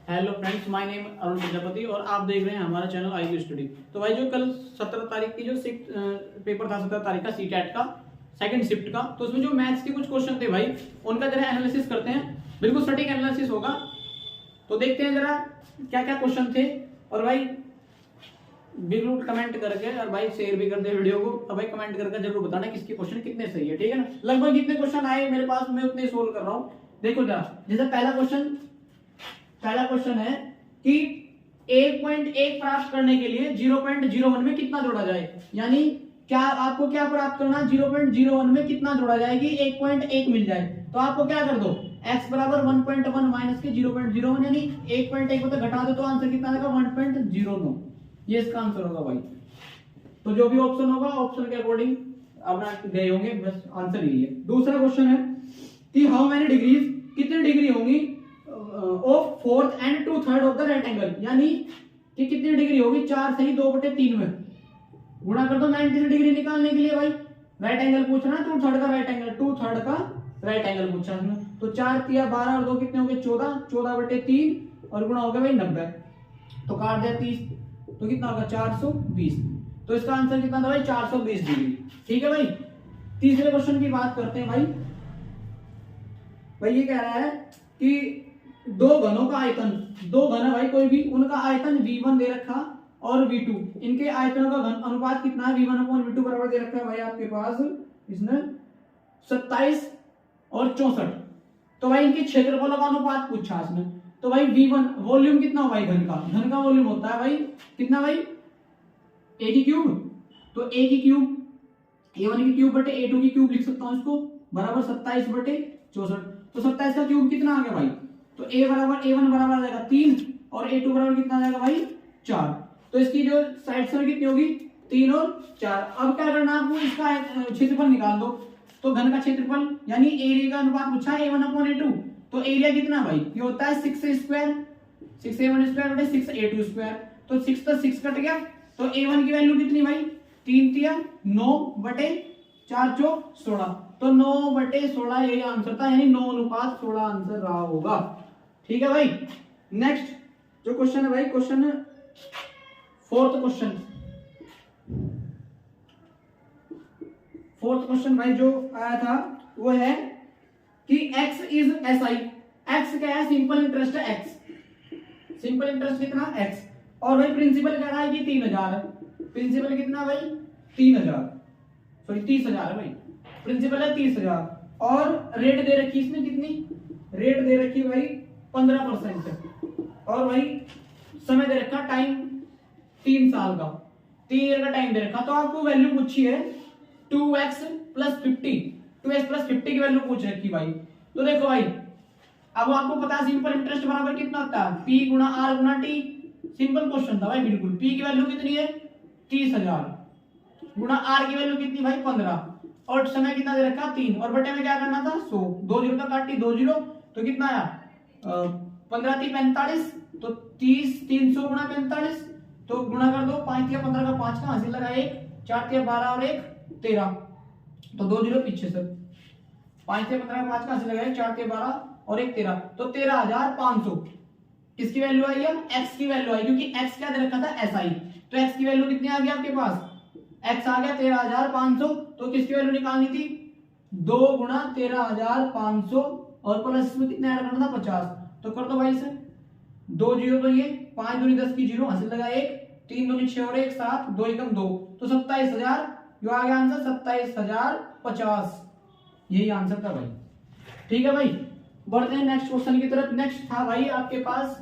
Hello friends, my name Arun Prajapati और आप देख रहे हैं हमारा चैनल आईक्यू स्टडी। तो भाई जो कल 17 तारीख की जो पेपर था 17 तारीख का सीटेट का सेकंड शिफ्ट का, तो उसमें जो मैथ्स के कुछ क्वेश्चन थे भाई, उनका जरा एनालिसिस करते हैं। बिल्कुल सटीक एनालिसिस होगा, तो देखते हैं जरा क्या क्या क्वेश्चन थे। और भाई बिल्कुल कमेंट करके और भाई शेयर भी कर दे वीडियो को। और भाई कमेंट करके जरूर बताना किसके क्वेश्चन कितने सही है, ठीक है ना। लगभग जितने क्वेश्चन आए मेरे पास मैं उतने सोल्व कर रहा हूँ। देखो जरा, जैसे पहला क्वेश्चन है कि 1.1 प्राप्त करने के लिए 0.01 में कितना जोड़ा जाए। यानी क्या आपको क्या प्राप्त करना, 0.01 में कितना जोड़ा जाए कि 1.1 मिल जाए। तो आपको क्या कर दो, x बराबर 1.1 माइनस के 0.01 यानी 1.1 को तो घटा दो, तो आंसर कितना आएगा 1.09। ये इसका आंसर होगा भाई। तो जो भी ऑप्शन होगा ऑप्शन के अकॉर्डिंग अपना गए होंगे, बस आंसर यही है। दूसरा क्वेश्चन है कि हाउ मेनी डिग्रीज, कितनी डिग्री होंगी of fourth and 2/3 of the right angle. यानी कि कितनी डिग्री होगी, 4 से ही 2/3 में गुणा कर दो 90 डिग्री निकालने के लिए। भाई राइट एंगल पूछना है, 2/3 का राइट एंगल, 2/3 का राइट एंगल पूछा है। तो 4 तिया 12 और 2 कितने हो गए 14, 14/3 और गुणा हो गया भाई 90। तो काट दिया 30, तो कितना होगा 420। तो इसका आंसर कितना था भाई 420 डिग्री। ठीक है भाई। तीसरे क्वेश्चन की बात करते हैं भाई। भाई ये कह रहा है कि दो घनों का आयतन, दो घन है भाई कोई भी, उनका आयतन V1 दे रखा और V2, इनके आयतनों का घन अनुपात कितना है, V1/V2 बराबर दे रखा है भाई आपके पास इसने 27 और 64। तो भाई इनके क्षेत्रफलों का अनुपात पूछा इसने। तो भाई V1 वॉल्यूम कितना हो भाई, घन का वॉल्यूम होता है भाई कितना भाई, a की क्यूब। तो a की क्यूब a1 की क्यूब बटे a2 की क्यूब लिख सकता हूं इसको, बराबर 27/64। तो 27 का क्यूब कितना आ गया भाई, तो a1 बराबर आ जाएगा 3 और a2 बराबर कितना आ जाएगा भाई 4। तो इसकी जो साइड से कितनी होगी 3 और 4। अब क्या करना आपको, इसका क्षेत्रफल निकाल दो। तो घन का क्षेत्रफल यानी एरिया का अनुपात पूछा है a1/a2। तो एरिया कितना भाई, ये होता है 6a² 6a1² बटे 6a2²। तो 6 तो 6 कट गया, तो a1 की वैल्यू कितनी भाई 3 तिया 9 बटे 4 चौक 16। तो 9/16 यही आंसर था, यानी 9:16 आंसर रहा होगा। ठीक है भाई। नेक्स्ट जो क्वेश्चन है भाई, क्वेश्चन फोर्थ क्वेश्चन भाई जो आया था वो है कि x इज SI। x क्या है, सिंपल इंटरेस्ट है x, सिंपल इंटरेस्ट कितना x। और भाई प्रिंसिपल कह रहा है कि 3000 है। प्रिंसिपल कितना भाई 3000, सॉरी 30,000 है भाई, प्रिंसिपल है 30,000। और रेट दे रखी इसमें कितनी, रेट दे रखी भाई 15%। और भाई समय दे रखा टाइम 3 साल का, 3 ईयर का टाइम दे रखा। तो आपको वैल्यू पूछी है 2x + 50, 2x + 50 की वैल्यू पूछ रखी भाई। तो देखो भाई, अब आपको पता है सिंपल इंटरेस्ट बराबर कितना होता है, P × R × T। Simple question था भाई बिल्कुल। P की वैल्यू कितनी है 30,000 गुणा R की वैल्यू कितनी भाई 15 और समय कितना दे रखा 3 और बटे में क्या करना था 100। 2 0 तो काटी 2 0, तो कितना आया 15 × 3 = 45। तो 30 300 × 45, तो गुणा कर दो 5 × 15 का 5 का हासिल लगा 1, 4 × 12 और 1 13। तो 2 0 पीछे से 5 × 15 का 5 का हासिल लगा 1, 4 × 12 और 1 13। तो 13,500 किसकी वैल्यू आई है, x की वैल्यू आई, क्योंकि x क्या दे रखा था SI। तो x की वैल्यू कितनी आ गई आपके पास, x आ गया 13,500। तो किसकी वैल्यू निकालनी थी 2 × 13,500 और प्लस में कितने ऐड करना था 50। तो कर दो भाई से 2 0 तो ये 5 दूनी 10 की 0 हासिल लगा 1, 3 दूनी 6 और 1 7, 2 एकम 2। तो 27,000 जो आ गया आंसर 27,050। यही आंसर था भाई। ठीक है भाई। बढ़ते हैं नेक्स्ट क्वेश्चन की तरफ। नेक्स्ट था भाई आपके पास,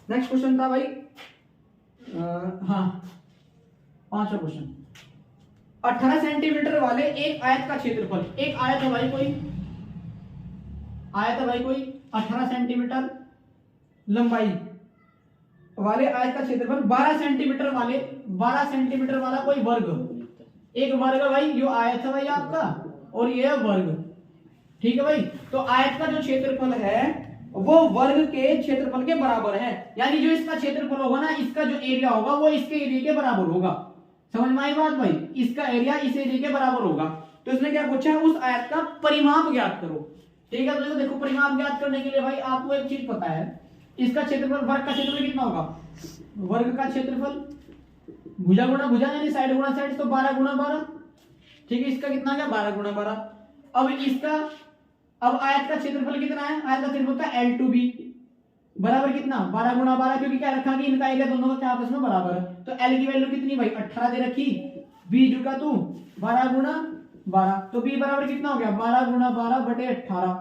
नेक्स्ट क्वेश्चन था भाई हाँ 5वां क्वेश्चन। 18 सेंटीमीटर वाले एक आयत का क्षेत्रफल, एक आयत है भाई कोई, आयत है भाई कोई 18 सेंटीमीटर लंबाई वाले आयत का क्षेत्रफल 12 सेंटीमीटर वाले, 12 सेंटीमीटर वाला कोई वर्ग, एक वर्ग भाई जो आयत है भाई आपका, और ये है वर्ग। ठीक है भाई। तो आयत का जो क्षेत्रफल है वो वर्ग के क्षेत्रफल के बराबर है। यानी जो इसका क्षेत्रफल होगा ना, इसका जो एरिया होगा वो इसके एरिया के बराबर होगा। समझ में आई बात भाई, इसका एरिया इस एरिया के बराबर होगा। तो इसने क्या पूछा है, उस आयत का परिमाप ज्ञात करो। ठीक है। तो देखो परिमाप ज्ञात करने के लिए भाई आपको एक चीज पता है, इसका क्षेत्रफल, वर्ग का क्षेत्रफल कितना होगा, वर्ग का क्षेत्रफल भुजा गुणा भुजा यानी साइड गुणा साइड, तो 12 गुणा 12, ठीक है। इसका कितना आ गया 12 गुणा 12। अब इसका, अब आयत का क्षेत्रफल कितना है, आयत का क्षेत्रफल होता है L2B बराबर कितना 12 गुणा 12, क्योंकि क्या रखा कि इनका एरिया दोनों का क्या आपस में बराबर है। तो L की वैल्यू कितनी भाई 18 दे रखी, B जो का तू 12 गुणा 12, तो B बराबर कितना हो गया 12 गुणा 12 बटे 18,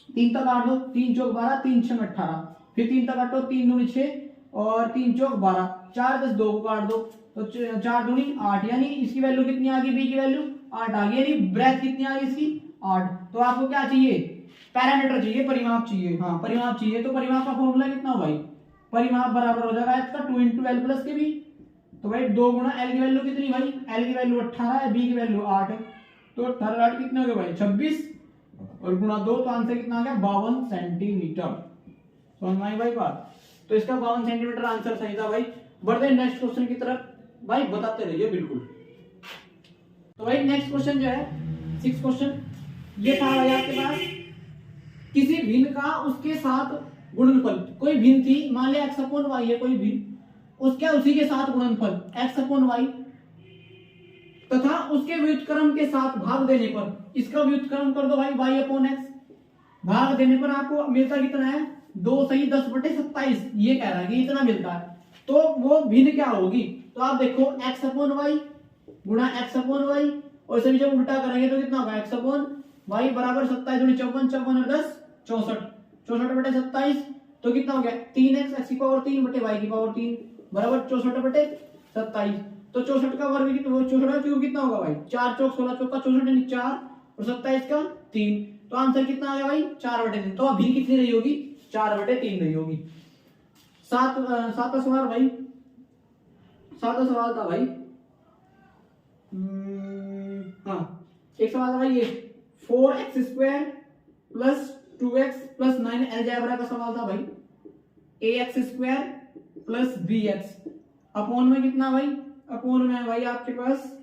3 तक काट दो, 3 चौक 12, 3 छक 18, फिर 3 तक काटो, 3 दूनी 6 और 3 चौक 12, 4 10 2 को काट दो, तो 4 दूनी 8, यानी इसकी वैल्यू कितनी आ गई, B की वैल्यू 8 आ गई, यानी ब्रेथ कितनी आ गई इसकी 8। तो आपको क्या चाहिए, पैरामीटर चाहिए, परिमाप चाहिए, हाँ परिमाप चाहिए। तो परिमाप का फॉर्मूला कितना हो भाई, परिमाप बराबर हो जाएगा इसका 2 × L प्लस के B, तो भाई 2 गुणा L की वैल्यू कितनी भाई, L की वैल्यू 18 है, B की वैल्यू 8 है, तो 18 8 कितने हो गए भाई 26 और गुणा 2, तो आंसर कितना आ गया 52 सेंटीमीटर। समझ में आई भाई बात। तो इसका 52 सेंटीमीटर आंसर सही था भाई। बढ़ते हैं नेक्स्ट क्वेश्चन की तरफ, भाई बताते रहिए बिल्कुल। तो भाई नेक्स्ट क्वेश्चन जो है 6 क्वेश्चन, ये था भाई आपके पास, किसी भिन्न का उसके साथ गुणनफल, कोई भिन्न थी, मान लिया x/y है कोई भिन्न, उसके उसी के साथ गुणनफल x/y तथा उसके व्युत्क्रम के साथ भाग देने पर, इसका व्युत्क्रम कर दो भाई y/x, भाग देने पर आपको मिलता कितना है 2 सही 10/27, ये कह रहा है कि इतना मिलता है। तो वो भिन्न क्या होगी, तो आप देखो x/y गुणा x/y, और इसे भी जब उल्टा करेंगे तो कितना होगा x/y बराबर 27 दूनी 54, 54 और 10 64, 64/27, तो कितना हो गया 3x x की पावर 3 बटे y की पावर 3 बराबर 64/27। तो 64 का वर्ग कितना, 64 का क्यूब कितना होगा भाई 4 चौक 16 चौका 64 यानी 4 और 27 का 3, तो आंसर कितना आ गया भाई 4/3। तो अभी कितनी रही होगी 4/3 रही होगी। सातवां सवाल भाई, सातवां सवाल था भाई, हाँ एक सवाल था भाई ये 4x² plus 2x plus 9 algebra का सवाल था भाई, ax² प्लस bx अपॉन में कितना भाई, अपॉन में भाई आपके पास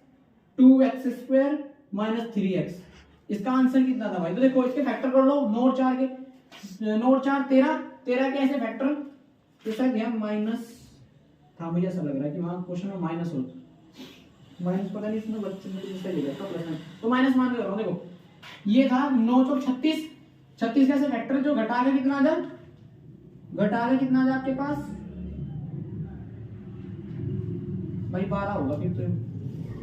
2x² माइनस 3x, इसका आंसर कितना था भाई। तो देखो इसके फैक्टर कर लो, नोट 4 के, नोट 4 13 के ऐसे फैक्टर, तो शायद यहाँ माइनस था, मुझे ऐसा लग रहा है कि वहां क्वेश्चन में माइनस हो, माइनस पता नहीं इसमें बच्चे ने जिससे लिखा था प्लस में, तो माइनस मान के करो। देखो ये था 9 चौक 36, 36 का ऐसे फैक्टर जो घटा के कितना आ जाए, घटा के कितना आ जाए आपके पास भाई 12 होगा, फिर तो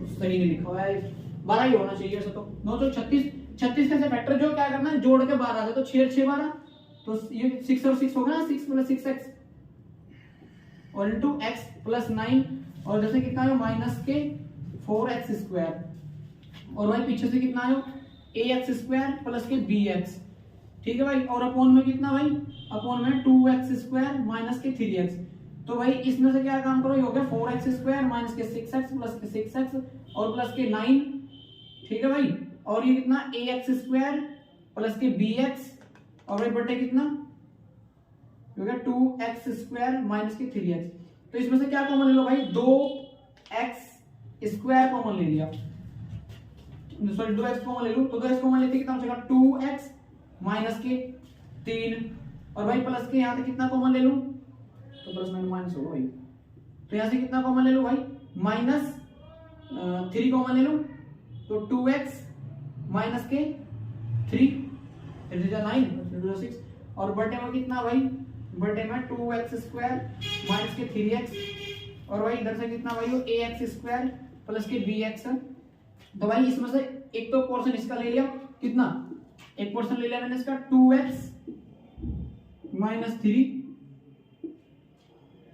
सही नहीं लिखा हुआ है, 12 ही होना चाहिए ऐसा। तो 9 चौक 36, 36 का ऐसे फैक्टर जो क्या करना है जोड़ के 12 आ जाए, तो 6 6 12, तो ये 6 और 6 होगा ना, 6 प्लस 6x और इनटू x प्लस 9, और जैसे कितना है माइनस के 4x², और भाई पीछे से कितना है ax² प्लस के bx, ठीक है भाई, और अपॉन में कितना भाई, अपॉन में 2x² माइनस के 3x, तो भाई इसमें से क्या काम करो, ये हो गया 4x² माइनस के 6x प्लस के 6x और प्लस के 9, ठीक है भाई, और ये कितना ax² प्लस के bx, और भाई बटे कितना हो गया 2x² माइनस के 3x, तो इसमें से क्या कॉमन ले लो भाई 2x² कॉमन ले लिया, सॉरी 2x कॉमन ले लूं, तो 2x कॉमन लेते कितना बचेगा 2x माइनस के 3, और भाई प्लस के यहाँ से कितना कॉमन ले लूं, तो प्लस माइनस होगा भाई, तो यहाँ से कितना कॉमन ले लूं भाई माइनस 3 कॉमन ले लूं, तो 2x माइनस के 3 9 6, और बटे में कितना भाई, बटे में 2x² माइनस के 3x, और भाई इधर से कितना भाई ax² प्लस के bx, तो भाई इसमें से एक तो पोर्शन इसका ले लिया, कितना एक पोर्शन ले लिया मैंने इसका 2x माइनस 3,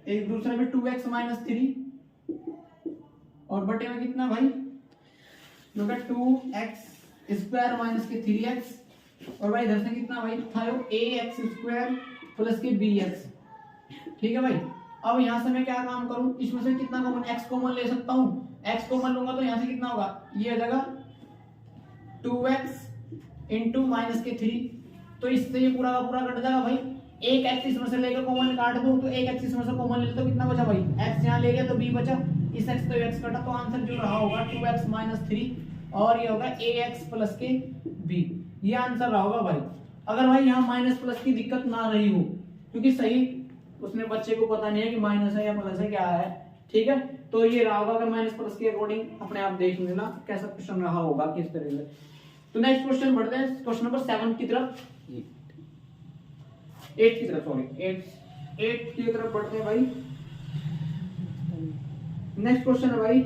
एक दूसरा में 2x माइनस 3, और बटे में कितना भाई 2x² माइनस के 3x, और भाई इधर से कितना भाई था ax² प्लस के bx, ठीक है भाई। अब यहां से मैं क्या काम करूं, इसमें से कितना कॉमन x कॉमन ले सकता हूं, x कॉमन लूंगा तो यहां से कितना होगा, ये आ जाएगा 2x इंटू माइनस के 3, तो इससे ये पूरा का पूरा कट जाएगा भाई, एक x इसमें से लेकर कॉमन काट दो, तो एक x इसमें से कॉमन ले तो कितना बचा भाई x यहां ले गया तो b बचा, इस x तो x कटा, तो आंसर जो रहा होगा 2x माइनस 3, और ये होगा ax प्लस के b। ये आंसर रहा होगा भाई। अगर भाई यहाँ माइनस प्लस की दिक्कत ना रही हो, क्योंकि सही उसने बच्चे को पता नहीं है कि माइनस है या प्लस है क्या है, ठीक है, तो ये रहा होगा। अगर माइनस प्लस के अकॉर्डिंग अपने आप देख लेना कैसा क्वेश्चन रहा होगा किस तरह से। तो नेक्स्ट क्वेश्चन बढ़ते हैं क्वेश्चन नंबर 7 की तरफ, 8 की तरफ, सॉरी 8 की तरफ बढ़ते हैं भाई। नेक्स्ट क्वेश्चन है भाई,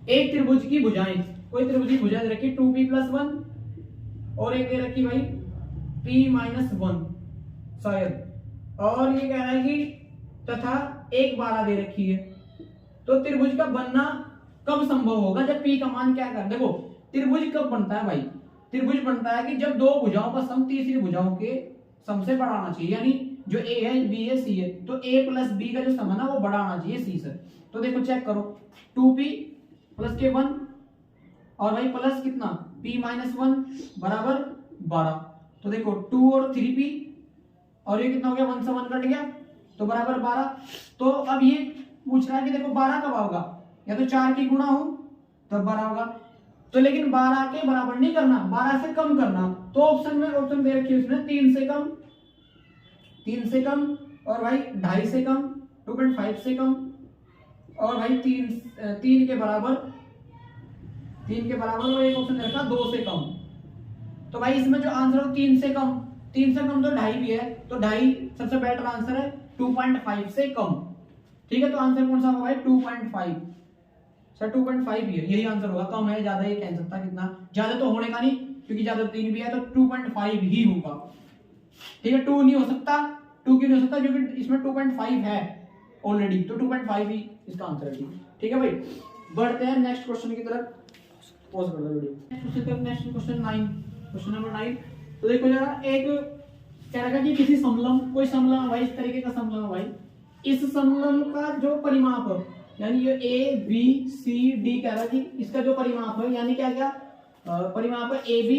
एक त्रिभुज की भुजाएं, कोई त्रिभुज की भुजाएं रखी 2p + 1 और एक दे रखी भाई p - 1 शायद, और ये कह रहा है कि तथा एक 12 दे रखी है। तो त्रिभुज का बनना कब संभव होगा जब p का मान क्या कर, देखो त्रिभुज कब बनता है भाई, त्रिभुज बनता है कि जब दो भुजाओं का सम तीसरी भुजाओं के सम से बड़ा होना चाहिए, यानी जो a है b है c है, तो a + b का जो सम है ना वो बड़ा होना चाहिए c से। तो देखो चेक करो 2p + के 1 और भाई प्लस कितना p - 1 बराबर 12। तो देखो 2 और 3p और ये कितना हो गया, 1 से 1 कट गया तो बराबर 12। तो अब ये पूछ रहा है कि देखो 12 कब होगा, या तो 4 की गुणा हो तब 12 होगा। तो लेकिन 12 के बराबर नहीं करना, 12 से कम करना। तो ऑप्शन दे रखी है उसने 3 से कम, 3 से कम और भाई 2.5 से कम, 2.5 से कम और भाई 3 के बराबर, 3 के बराबर और एक ऑप्शन दे रखा 2 से कम। तो भाई इसमें जो आंसर हो 3 से कम, 3 से कम तो 2.5 भी है, तो 2.5 सबसे बेटर आंसर है, 2.5 से कम, ठीक है। तो आंसर कौन सा होगा भाई 2.5, सर 2.5 ही है, यही आंसर होगा। कम है ज्यादा ये कह सकता कितना, ज्यादा तो होने का नहीं क्योंकि ज्यादा 3 भी है, तो 2.5 ही होगा, ठीक है। 2 नहीं हो सकता, 2 क्यों नहीं हो सकता, क्योंकि इसमें 2.5 है ऑलरेडी, तो 2.5 ही इसका आंसर है, ठीक है भाई। बढ़ते हैं नेक्स्ट क्वेश्चन की तरफ, पॉज कर लो video. Next question 9, question number 9। तो देखो जरा, एक कह रहा है कि किसी समलंब, कोई समलंब है भाई, इस तरीके का समलंब है भाई, इस समलंब का जो परिमाप है, यानी ये ए बी सी डी कह रहा है कि इसका जो परिमाप है, यानी क्या क्या परिमाप है, ए बी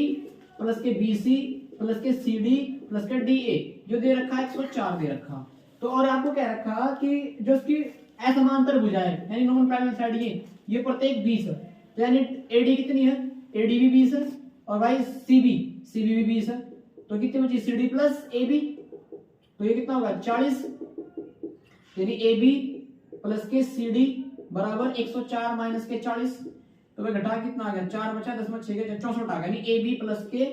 प्लस के बी सी प्लस के सी डी प्लस के डी ए, जो दे रखा है 104 दे रखा। तो और आपको कह रखा कि जो इसकी असमांतर भुजाएं यानी नॉन पैरेलल साइड ये प्रत्येक 20 है, तो यानी एडी कितनी है, एडी भी 20 है और भाई सीबी भी 20 है, तो कितनी बची सीडी प्लस एबी, तो ये कितना होगा 40, यानी एबी प्लस के सीडी बराबर 104 माइनस के 40, तो भाई घटा कितना आ गया 4 बचा, 10 में 6 के 64 आ गया, यानी एबी प्लस के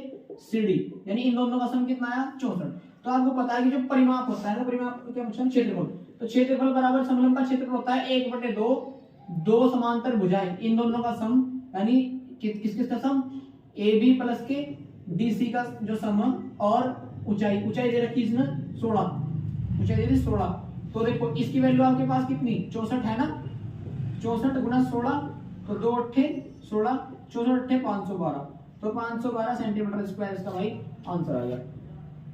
सीडी, यानी इन दोनों का सम कितना आया 64। तो आपको पता है कि जो परिमाप होता है ना, परिमाप क्या पूछा, क्षेत्रफल, तो क्षेत्रफल बराबर समलंब का क्षेत्रफल होता है 1/2, दो समांतर भुजाएं इन दोनों का सम, यानी किस का सम, ए बी प्लस के डी सी का जो सम और ऊंचाई दे रखी इसने 16, ऊंचाई दे दी 16। तो देखो इसकी वैल्यू आपके पास कितनी 64 है ना, 64 गुना 16, तो 2 अट्ठे 16, 64 अट्ठे 512, तो 512 सेंटीमीटर स्क्वायर इसका भाई आंसर आ गया।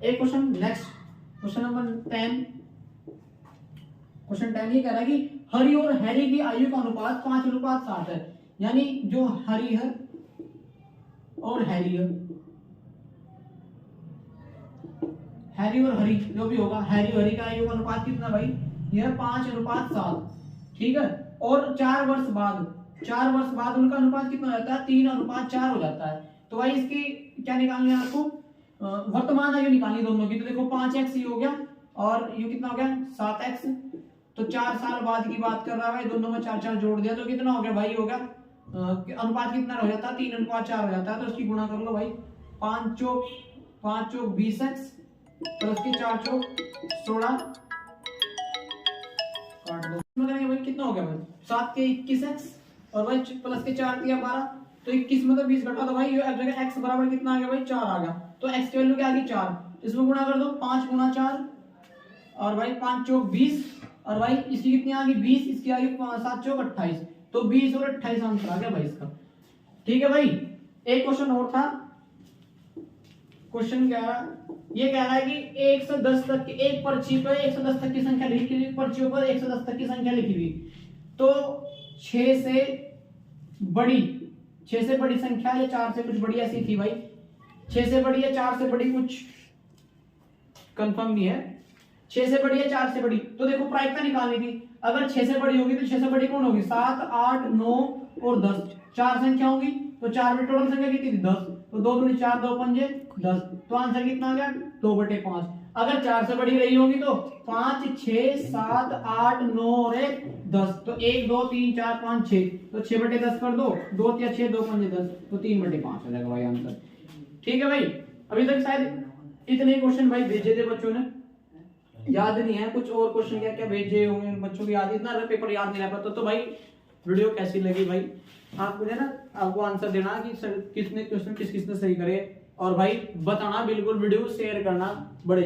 एक question next, question number 10। Question 10 ये कह रहा है कि हरि और हैरी की आयु का अनुपात 5:7 है, यानी जो हरि है और हैरी है, हैरी और हरि जो भी होगा, हैरी और हरि का आयु का अनुपात कितना भाई, यह 5:7, ठीक है। और 4 वर्ष बाद उनका अनुपात कितना हो जाता है, 3:4 हो जाता है। तो भाई इसकी क्या निकालनी है आपको, वर्तमान आयु निकालनी दोनों की। तो देखो 5x ही हो गया और ये कितना हो गया 7x, तो 4 साल बाद की बात कर रहा है भाई, दोनों में 4 जोड़ दिया तो कितना हो गया भाई, हो गया अनुपात कितना हो जाता है 3:4 हो जाता है। तो इसकी गुणा कर लो भाई, 5 चौक 20x प्लस के 4 चौक 16, काट दो भाई, कितना हो गया भाई 7 के 21x और भाई प्लस के 4 दिया 12, तो 21 में तो 20 घटा दो भाई, x बराबर कितना आ गया भाई 4 आ गया। तो x की वैल्यू क्या आ गई 4, इसमें गुणा कर दो 5 गुना 4 और भाई 5 चौक 20 और भाई इसकी कितनी आ गई 20, इसकी आ गई 7 चौक 28, तो 20 और 28 आंसर आ गया भाई इसका, ठीक है भाई। एक क्वेश्चन और था, क्वेश्चन क्या है, ये कह रहा है कि 1 से 10 तक की एक पर्ची पर 110 तक की संख्या लिखी हुई, पर्चियों पर 110 तक की संख्या लिखी हुई, तो 6 से बड़ी संख्या या 4 से कुछ बड़ी ऐसी थी भाई, 6 से बड़ी या 4 से बड़ी कुछ कंफर्म नहीं है, 6 से बड़ी या 4 से बड़ी। तो देखो प्रायिकता निकालनी थी, अगर 6 से बड़ी होगी तो 6 से बड़ी कौन होगी, 7 8 9 और 10, 4 संख्या होगी, तो 4 में टोटल संख्या कितनी थी 10, तो 2 दूनी 4, 2 पंजे 10, तो आंसर कितना आ गया 2/5। अगर 4 से बड़ी रही होगी तो 5, 6, 7, 8, 9 और 1 10, तो 1, 2, 3, 4, 5, 6, तो 6/10 कर दो, 2 या 6, 2 पंजे 10, तो 3/5 हो जाएगा भाई आंसर। ठीक है भाई, अभी तक शायद इतने क्वेश्चन भाई भेजे थे बच्चों ने, याद नहीं है कुछ और क्वेश्चन क्या क्या भेजे होंगे बच्चों को, याद इतना पेपर याद नहीं रह पाता। तो भाई वीडियो कैसी लगी भाई, आप मुझे ना आपको आंसर देना कि सर किसने क्वेश्चन किसने सही करे, और भाई बताना बिल्कुल, वीडियो शेयर करना बड़े